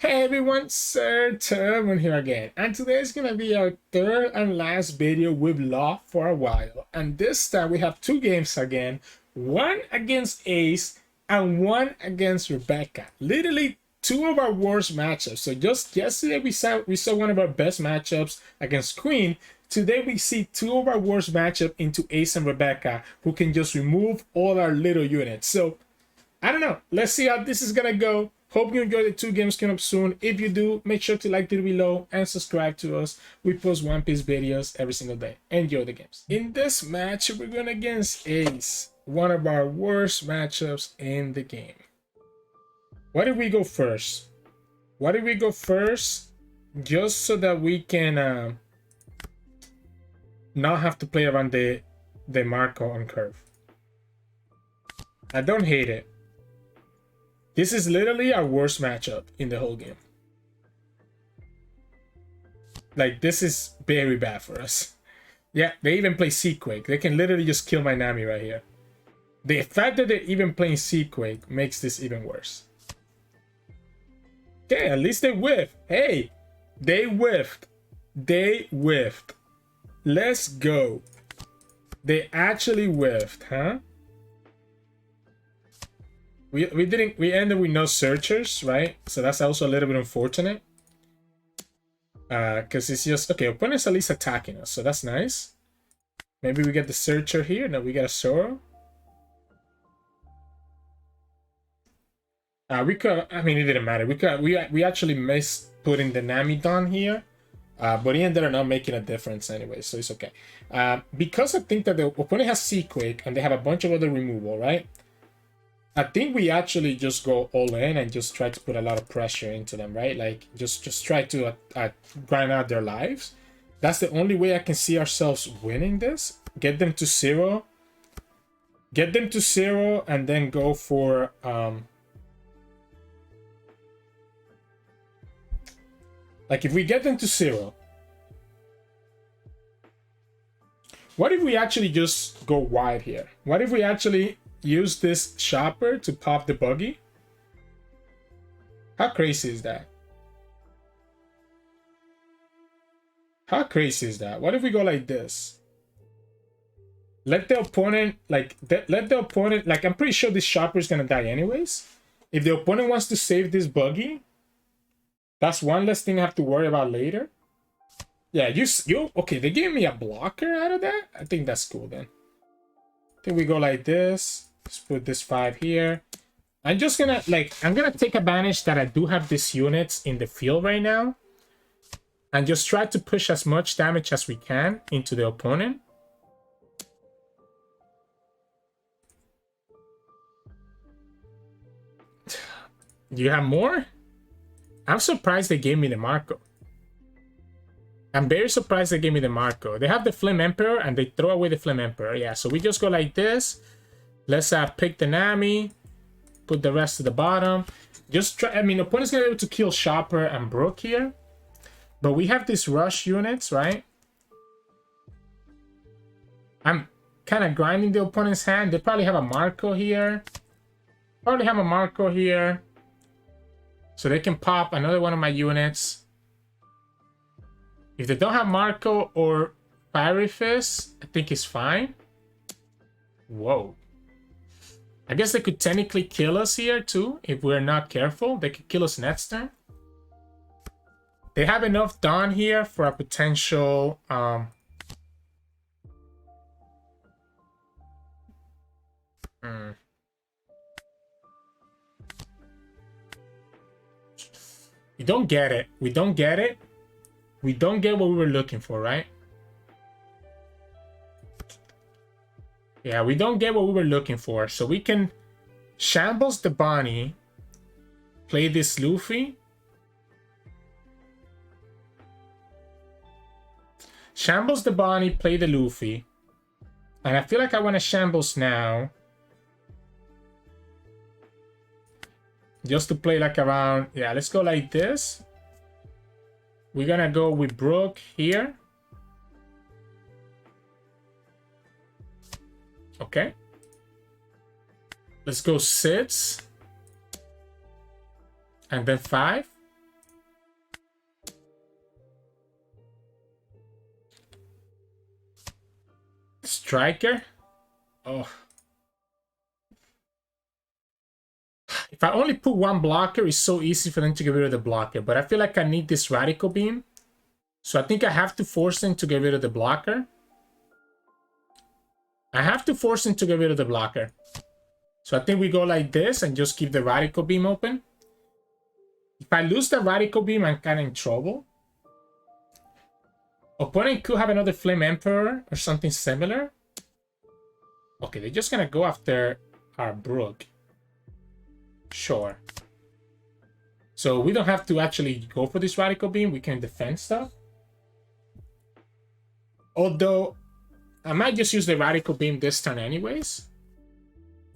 Hey everyone, Sirturmund here again, and today is gonna be our third and last video with Law for a while. And this time we have two games again, one against Ace and one against Rebecca. Literally two of our worst matchups. So just yesterday we saw one of our best matchups against Queen. Today we see two of our worst matchups into Ace and Rebecca, who can just remove all our little units. So I don't know. Let's see how this is gonna go. Hope you enjoy the two games coming up soon. If you do, make sure to like the video below and subscribe to us. We post One Piece videos every single day. Enjoy the games. In this match, we're going against Ace, one of our worst matchups in the game. Why did we go first? Why did we go first? Just so that we can not have to play around the Marco on curve. I don't hate it. This is literally our worst matchup in the whole game. Like, this is very bad for us. Yeah, they even play Seaquake. They can literally just kill my Nami right here. The fact that they're even playing Seaquake makes this even worse. Okay, at least they whiffed. Hey, they whiffed. They whiffed. Let's go. They actually whiffed, huh? We ended with no searchers, right? So that's also a little bit unfortunate. Because it's just, okay, opponent's at least attacking us, so that's nice. Maybe we get the searcher here. No, we got a Zoro. We could, I mean, it didn't matter. We actually missed putting the Nami down here. But he ended up not making a difference anyway, so it's okay. Because I think that the opponent has Seaquake and they have a bunch of other removal, right? I think we actually just go all in and just try to put a lot of pressure into them, right? Like, just try to grind out their lives. That's the only way I can see ourselves winning this. Get them to 0. Get them to 0 and then go for... like, if we get them to 0... What if we actually just go wide here? What if we actually... use this shopper to pop the buggy? How crazy is that? How crazy is that? What if we go like this? Let the opponent, like, let the opponent, like, I'm pretty sure this shopper is gonna die anyways. If the opponent wants to save this buggy, that's one less thing I have to worry about later. Yeah, okay, they gave me a blocker out of that? I think that's cool then. I think we go like this. Let's put this 5 here. I'm just gonna, like, I'm gonna take advantage that I do have these units in the field right now. And just try to push as much damage as we can into the opponent. Do you have more? I'm surprised they gave me the Marco. I'm very surprised they gave me the Marco. They have the Flame Emperor and they throw away the Flame Emperor. Yeah, so we just go like this. Let's pick the Nami, put the rest to the bottom. Just try, I mean, the opponent's gonna be able to kill Chopper and Brook here. But we have these rush units, right? I'm kind of grinding the opponent's hand. They probably have a Marco here. Probably have a Marco here. So they can pop another one of my units. If they don't have Marco or Fiery Fist, I think it's fine. Whoa. I guess they could technically kill us here too, if we're not careful. They could kill us next turn. They have enough Dawn here for a potential... We don't get it. We don't get it. We don't get what we were looking for, right? Yeah, we don't get what we were looking for. So we can shambles the Bonney, play this Luffy. Shambles the Bonney, play the Luffy. And I feel like I want to shambles now. Just to play like around. Yeah, let's go like this. We're gonna go with Brook here. Okay. Let's go 6. And then 5. striker. Oh. If I only put one blocker, it's so easy for them to get rid of the blocker. But I feel like I need this radical beam. So I think I have to force them to get rid of the blocker. I have to force them to get rid of the blocker. So I think we go like this and just keep the radical beam open. If I lose the radical beam, I'm kind of in trouble. Opponent could have another Flame Emperor or something similar. Okay, they're just going to go after our Brook. Sure. So we don't have to actually go for this radical beam. We can defend stuff. Although, I might just use the radical beam this turn anyways.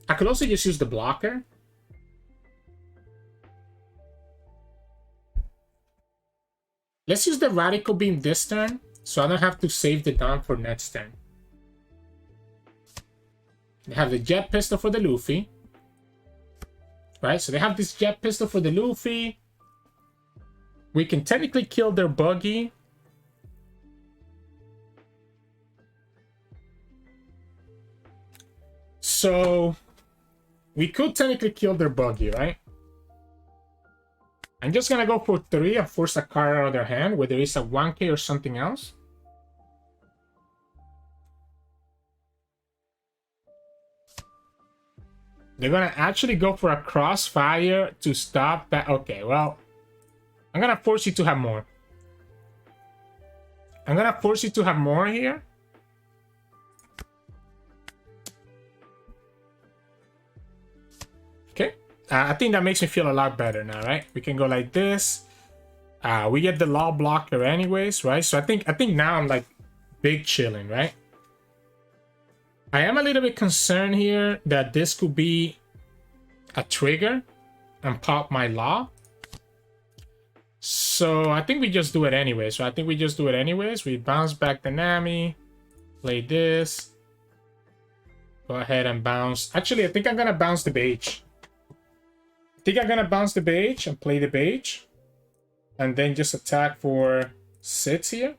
I could also just use the blocker. Let's use the radical beam this turn, so I don't have to save the down for next turn. They have the jet pistol for the Luffy. Right, so they have this jet pistol for the Luffy. We can technically kill their buggy. So we could technically kill their buggy, right? I'm just gonna go for 3 and force a card out of their hand, whether it's a 1k or something else. They're gonna actually go for a crossfire to stop that. Okay, well, I'm gonna force you to have more. I'm gonna force you to have more here. Okay, I think that makes me feel a lot better now, right? We can go like this. We get the law blocker anyways, right? So I think now I'm like big chilling, right? I am a little bit concerned here that this could be a trigger and pop my law. So I think we just do it anyways. So I think we just do it anyways. We bounce back the Nami, play this. Go ahead and bounce. Actually, I think I'm going to bounce the Bege. I think I'm going to bounce the Bege and play the Bege. And then just attack for 6 here.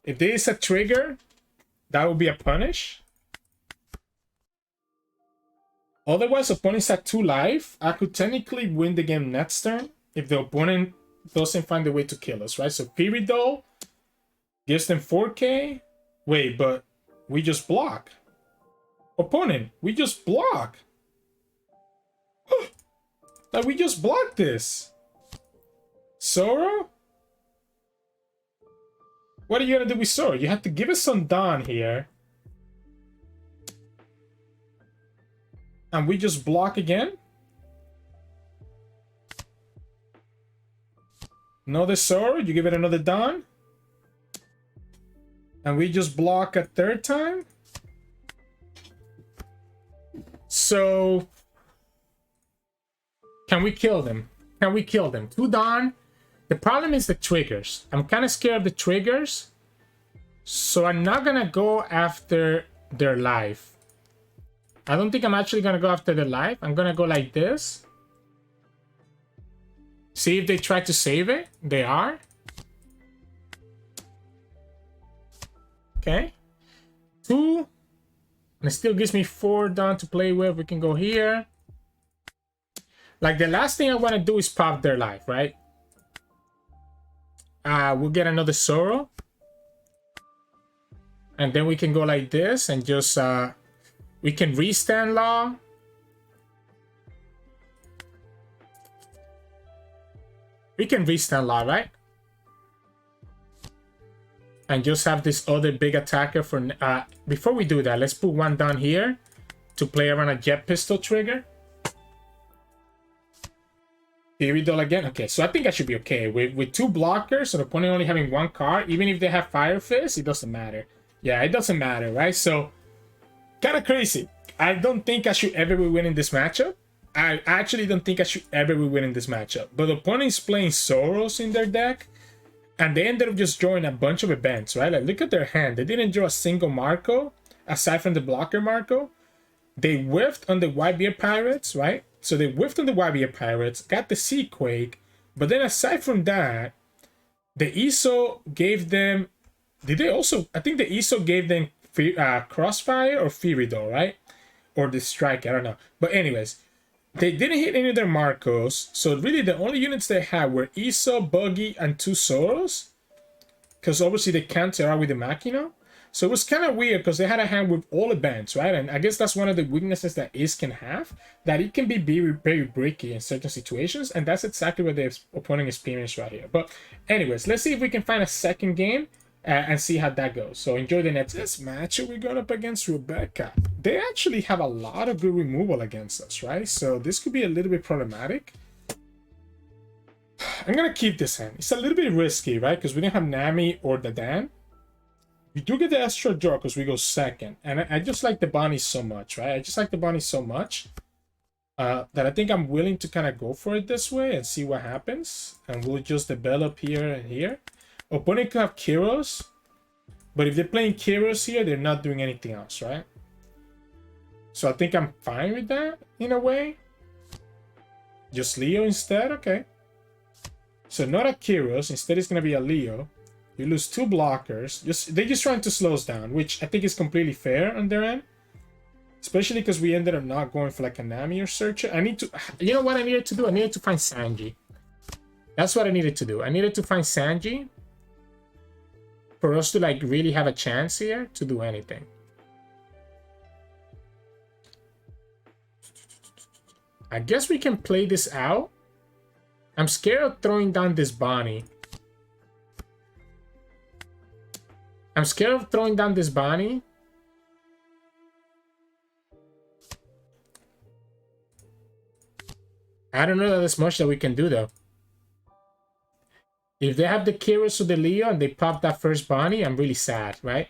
If there is a trigger, that would be a punish. Otherwise, opponent's at 2 life. I could technically win the game next turn if the opponent doesn't find a way to kill us, right? So Peridot gives them 4k. Wait, but we just block. Opponent, we just block. Like, we just blocked this. Zoro? What are you gonna do with Zoro? You have to give us some Dawn here. And we just block again? Another Zoro, you give it another Dawn? And we just block a 3rd time? So... can we kill them? Can we kill them? 2 Dawn? The problem is the triggers. I'm kind of scared of the triggers. So I'm not going to go after their life. I don't think I'm actually going to go after their life. I'm going to go like this. See if they try to save it. They are. Okay. 2. And it still gives me 4 down to play with. We can go here. Like, the last thing I want to do is pop their life, right? We'll get another Zoro. And then we can go like this and just... we can restand law. We can restand law, right? And just have this other big attacker for... before we do that, let's put 1 down here to play around a jet pistol trigger. Peridot again. Okay, so I think I should be okay. With 2 blockers, so the opponent only having 1 card, even if they have Fire Fist, it doesn't matter. Yeah, it doesn't matter, right? So, kind of crazy. I don't think I should ever be winning this matchup. I actually don't think I should ever be winning this matchup. But the opponent is playing Zoros in their deck, and they ended up just drawing a bunch of events, right? Like, look at their hand. They didn't draw a single Marco, aside from the blocker Marco. They whiffed on the Whitebeard Pirates, right? So they whiffed on the Whitebeard Pirates, got the Seaquake, but then aside from that, the ESO gave them Did they also... I think the ISO gave them Crossfire or Fury though, right? Or the Strike, I don't know. But anyways, they didn't hit any of their Marcos. So really the only units they had were ISO, Buggy, and 2 Zoros. Because obviously they counter out with the Machina. So it was kind of weird because they had a hand with all events, right? And I guess that's one of the weaknesses that Ace can have, that it can be very, very bricky in certain situations, and that's exactly what the opponent experienced right here. But anyways, let's see if we can find a second game and see how that goes. So enjoy the next match. We're going up against Rebecca. They actually have a lot of good removal against us, right? So this could be a little bit problematic. I'm going to keep this hand. It's a little bit risky, right? Because we didn't have Nami or Dadan. We do get the extra draw because we go second. And I just like the Bonney so much, right? I just like the Bonney so much that I think I'm willing to kind of go for it this way and see what happens. And we'll just develop here and here. Opponent could have Kyros. But if they're playing Kyros here, they're not doing anything else, right? So I think I'm fine with that in a way. Just Leo instead? Okay. So not a Kyros. Instead it's going to be a Leo. You lose 2 blockers. They're just trying to slow us down, which I think is completely fair on their end. Especially because we ended up not going for like a Nami or Searcher. I need to... You know what I needed to do? I needed to find Sanji. That's what I needed to do. I needed to find Sanji for us to like really have a chance here to do anything. I guess we can play this out. I'm scared of throwing down this Bonney. I'm scared of throwing down this Bonney. I don't know that there's much that we can do though. If they have the Kyros or the Leo and they pop that first Bonney, I'm really sad, right?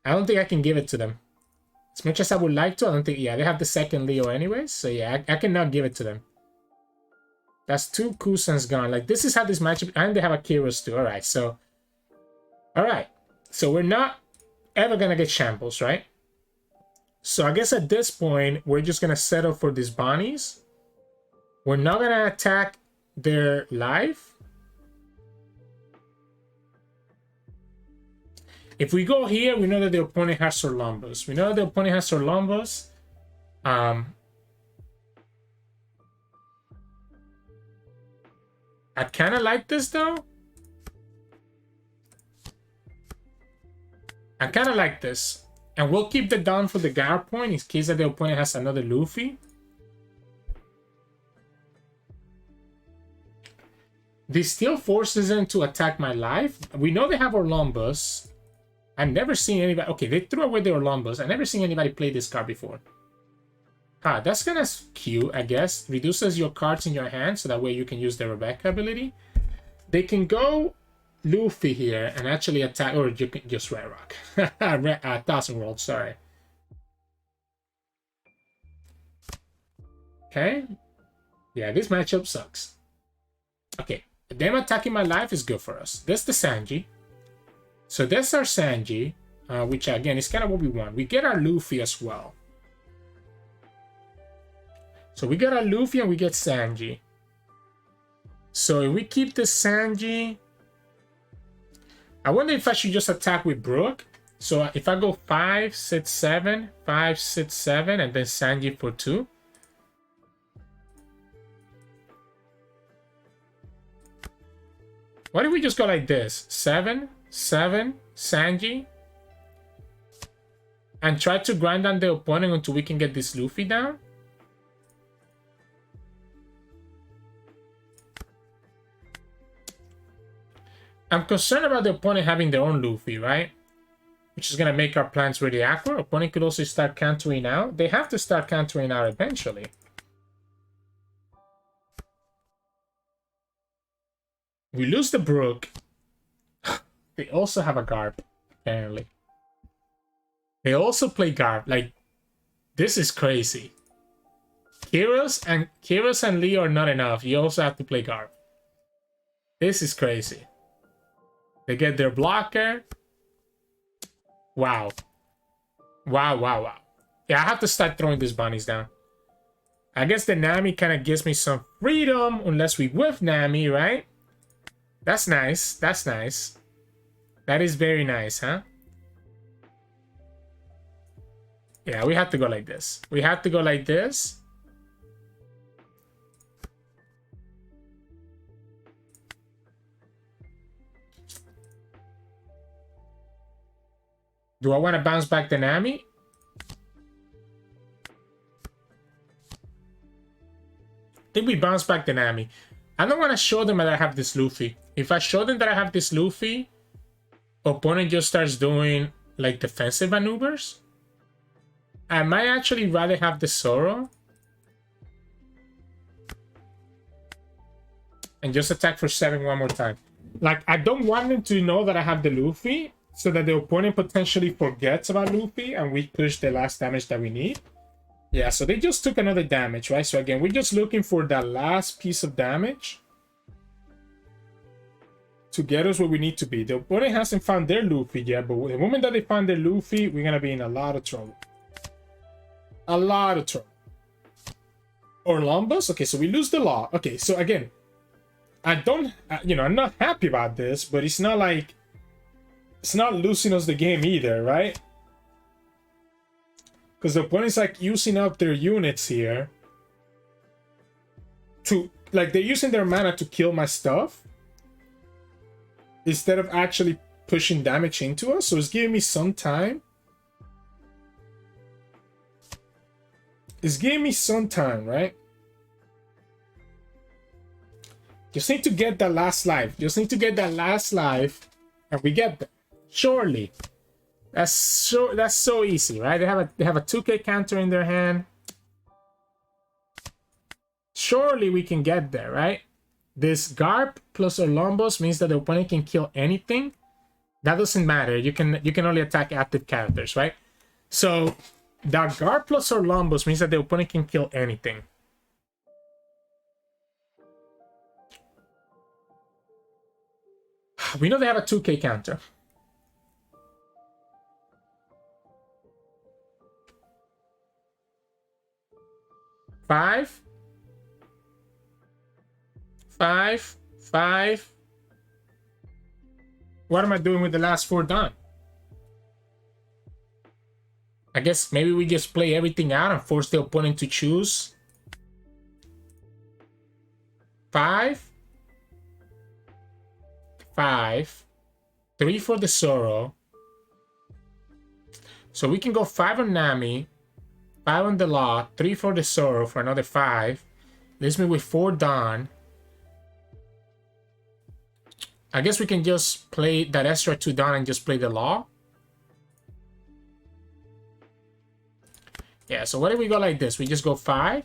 I don't think I can give it to them. As much as I would like to, I don't think... Yeah, they have the second Leo anyways. So yeah, I cannot give it to them. That's 2 Kusans gone. Like, this is how this matchup... And they have a Kyros too. Alright, so... Alright. So we're not ever going to get shambles, right? So I guess at this point, we're just going to settle for these Bonnies. We're not going to attack their life. If we go here, we know that the opponent has Sorlombos. We know that the opponent has Sorlombos. I kind of like this though. I kind of like this. And we'll keep the down for the guard point in case that the opponent has another Luffy. This still forces them to attack my life. We know they have Orlombus. I've never seen anybody... Okay, they threw away the Orlombus. I've never seen anybody play this card before. Ah, that's kind of cute, I guess. Reduces your cards in your hand, so that way you can use the Rebecca ability. They can go Luffy here and actually attack... Or you can just Red Rock. Thousand World, sorry. Okay. Yeah, this matchup sucks. Okay, them attacking my life is good for us. That's the Sanji. So that's our Sanji, which again is kind of what we want. We get our Luffy as well. So we get our Luffy and we get Sanji. So if we keep the Sanji... I wonder if I should just attack with Brook. So if I go 5, 6, 7, 5, 6, 7, and then Sanji for 2. What if we just go like this? 7, 7, Sanji. And try to grind down the opponent until we can get this Luffy down? I'm concerned about the opponent having their own Luffy, right? Which is going to make our plans really awkward. Opponent could also start countering out. They have to start countering out eventually. We lose the Brook. They also have a Garb, apparently. They also play Garb. Like, this is crazy. Kyros and Leo are not enough. You also have to play Garb. This is crazy. They get their blocker. Wow. Wow, wow, wow. Yeah, I have to start throwing these bunnies down. I guess the Nami kind of gives me some freedom, unless we whiff Nami, right? That's nice. That's nice. That is very nice, huh? Yeah, we have to go like this. We have to go like this. Do I want to bounce back the Nami? I think we bounce back the Nami. I don't want to show them that I have this Luffy. If I show them that I have this Luffy, opponent just starts doing like defensive maneuvers. I might actually rather have the Zoro and just attack for 7 one more time. Like, I don't want them to know that I have the Luffy so that the opponent potentially forgets about Luffy and we push the last damage that we need. Yeah, so they just took another damage, right? So again, we're just looking for that last piece of damage to get us where we need to be. The opponent hasn't found their Luffy yet, but the moment that they find their Luffy, we're gonna be in a lot of trouble. A lot of trouble. Or Lumbus? Okay, so we lose the law. Okay, so again, I don't, you know, I'm not happy about this, but it's not like, it's not losing us the game either, right? Because the opponent's like using up their units here to, like, they're using their mana to kill my stuff instead of actually pushing damage into us. So it's giving me some time. It's giving me some time, right? Just need to get that last life. Just need to get that last life, and we get that. Surely. That's so easy, right? They have a 2k counter in their hand. Surely we can get there, right? This Garp plus Orlombos means that the opponent can kill anything. That doesn't matter. You can only attack active characters, right? So that Garp plus Orlombos means that the opponent can kill anything. We know they have a 2k counter. Five. What am I doing with the last 4 done? I guess maybe we just play everything out and force the opponent to choose. 5. 3 for the Zoro. So we can go 5 on Nami, 5 on the Law, 3 for the Zoro for another 5. Leaves me with 4 Dawn. I guess we can just play that extra 2 Dawn and just play the Law. Yeah, so what if we go like this? We just go 5.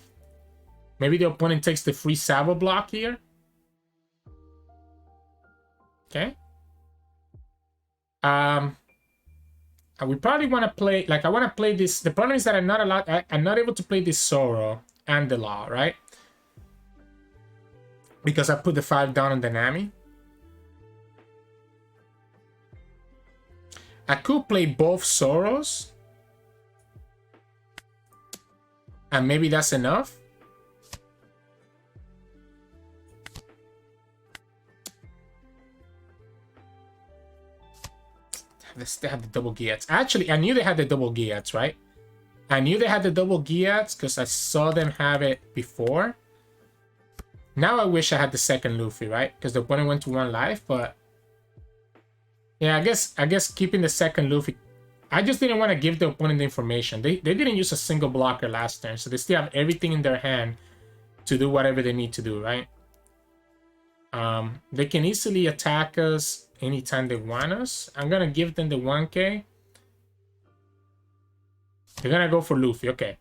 Maybe the opponent takes the free Sabo block here. Okay. We probably want to play, like, I want to play this. The problem is that I'm not able to play this Zoro and the Law, right? Because I put the 5 down on the Nami. I could play both Zoros. And maybe that's enough. They have the double Giats. Actually, I knew they had the double Giats, right? I knew they had the double Giats because I saw them have it before. Now I wish I had the second Luffy, right? Because the opponent went to 1 life, but yeah, I guess keeping the second Luffy. I just didn't want to give the opponent the information. They didn't use a single blocker last turn, so they still have everything in their hand to do whatever they need to do, right? They can easily attack us anytime they want us. I'm gonna give them the 1k. They're gonna go for Luffy. Okay.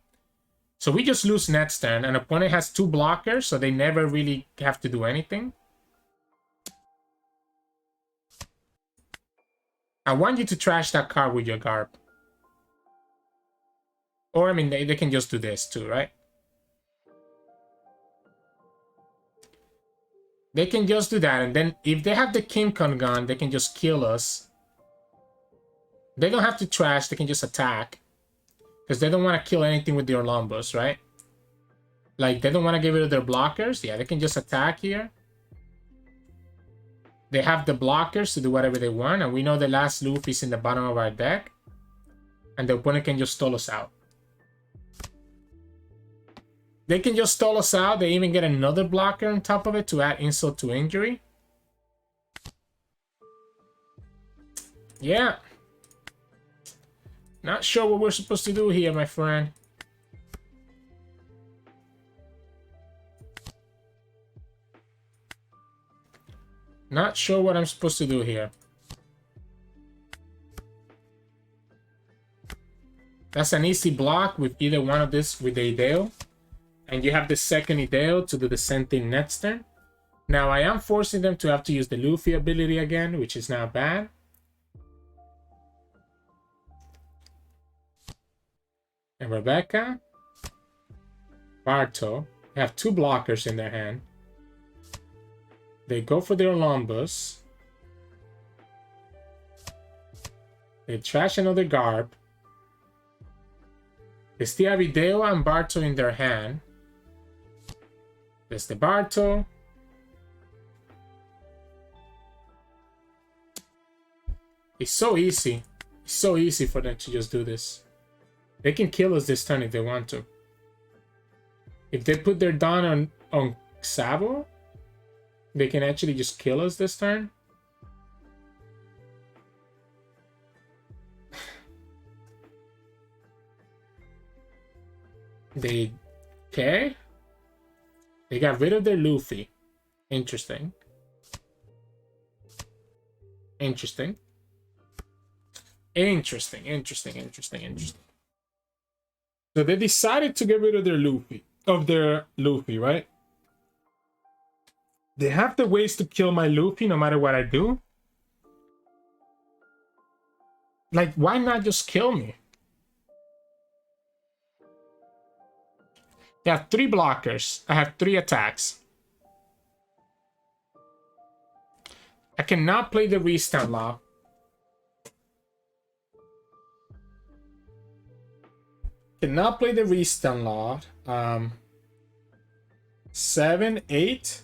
So we just lose next turn. An opponent has 2 blockers, so they never really have to do anything. I want you to trash that card with your Garp. Or, I mean, they can just do this too, right? They can just do that, and then if they have the King Kong gun, they can just kill us. They don't have to trash, they can just attack. Because they don't want to kill anything with their Lombos, right? Like, they don't want to get rid of their blockers. Yeah, they can just attack here. They have the blockers to do whatever they want, and we know the last Luffy's in the bottom of our deck, and the opponent can just stall us out. They can just stall us out. They even get another blocker on top of it to add insult to injury. Yeah. Not sure what we're supposed to do here, my friend. Not sure what I'm supposed to do here. That's an easy block with either one of this with the Ideo. And you have the second Ideo to do the same thing next turn. Now I am forcing them to have to use the Luffy ability again, which is not bad. And Rebecca, Barto have two blockers in their hand. They go for their Olympus. They trash another Garb. They still have Ideo and Barto in their hand. There's the Barto. It's so easy. It's so easy for them to just do this. They can kill us this turn if they want to. If they put their Dawn on Sabo, they can actually just kill us this turn. Okay. They got rid of their Luffy. Interesting. Interesting. Interesting. So they decided to get rid of their Luffy, right? They have the ways to kill my Luffy no matter what I do. Like, why not just kill me? They have 3 blockers. I have 3 attacks. I cannot play the Restart Law. Cannot play the Restart Law. 7, 8.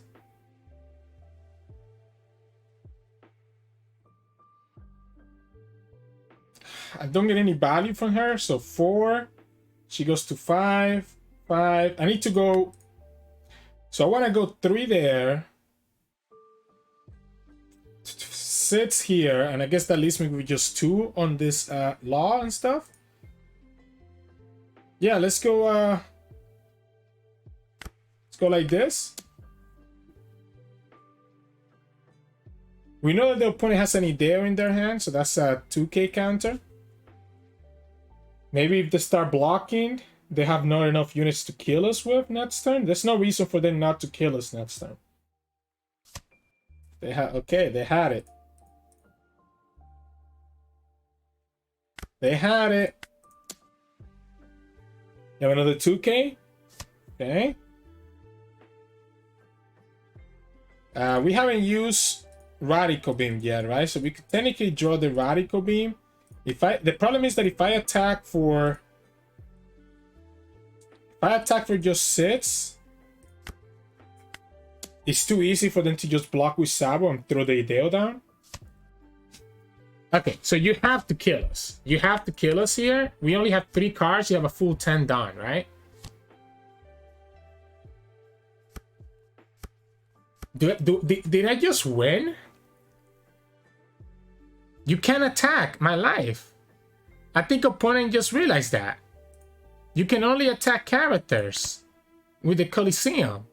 I don't get any value from her, so 4. She goes to 5. 5. I need to go. So I want to go 3 there. 6 here, and I guess that leaves me with just 2 on this law and stuff. Yeah, let's go. Let's go like this. We know that the opponent has an Ideo in their hand, so that's a 2k counter. Maybe if they start blocking, they have not enough units to kill us with next turn. There's no reason for them not to kill us next turn. They had they had it. They had it. You have another 2k. Okay. We haven't used Radical Beam yet, right? So we could technically draw the Radical Beam. The problem is that if I attack for just 6, it's too easy for them to just block with Sabo and throw the Ideo down. Okay, so you have to kill us. You have to kill us here. We only have 3 cards. You have a full 10 done, right? Did I just win? You can't attack my life. I think opponent just realized that. You can only attack characters with the Coliseum.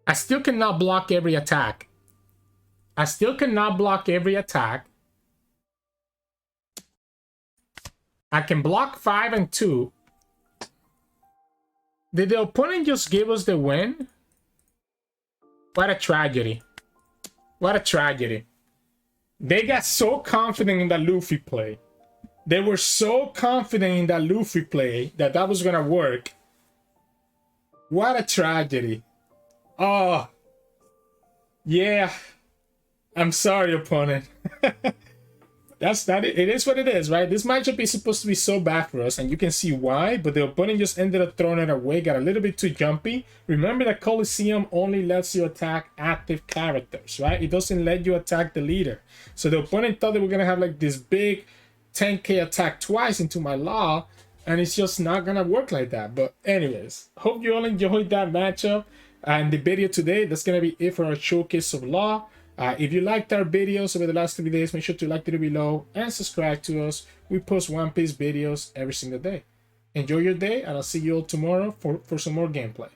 I still cannot block every attack. I still cannot block every attack. I can block 5 and 2. Did the opponent just give us the win? What a tragedy. What a tragedy. They got so confident in that Luffy play. They were so confident in that Luffy play that that was going to work. What a tragedy. Oh. Yeah. I'm sorry, opponent. It is what it is, right? This matchup is supposed to be so bad for us, and you can see why, but the opponent just ended up throwing it away, got a little bit too jumpy. Remember that Coliseum only lets you attack active characters, right? It doesn't let you attack the leader. So the opponent thought they were gonna have like this big 10k attack twice into my law, and it's just not gonna work like that. But anyways, hope you all enjoyed that matchup and the video today. That's gonna be it for our showcase of law. If you liked our videos over the last 3 days, make sure to like the video below and subscribe to us. We post One Piece videos every single day. Enjoy your day, and I'll see you all tomorrow for some more gameplay.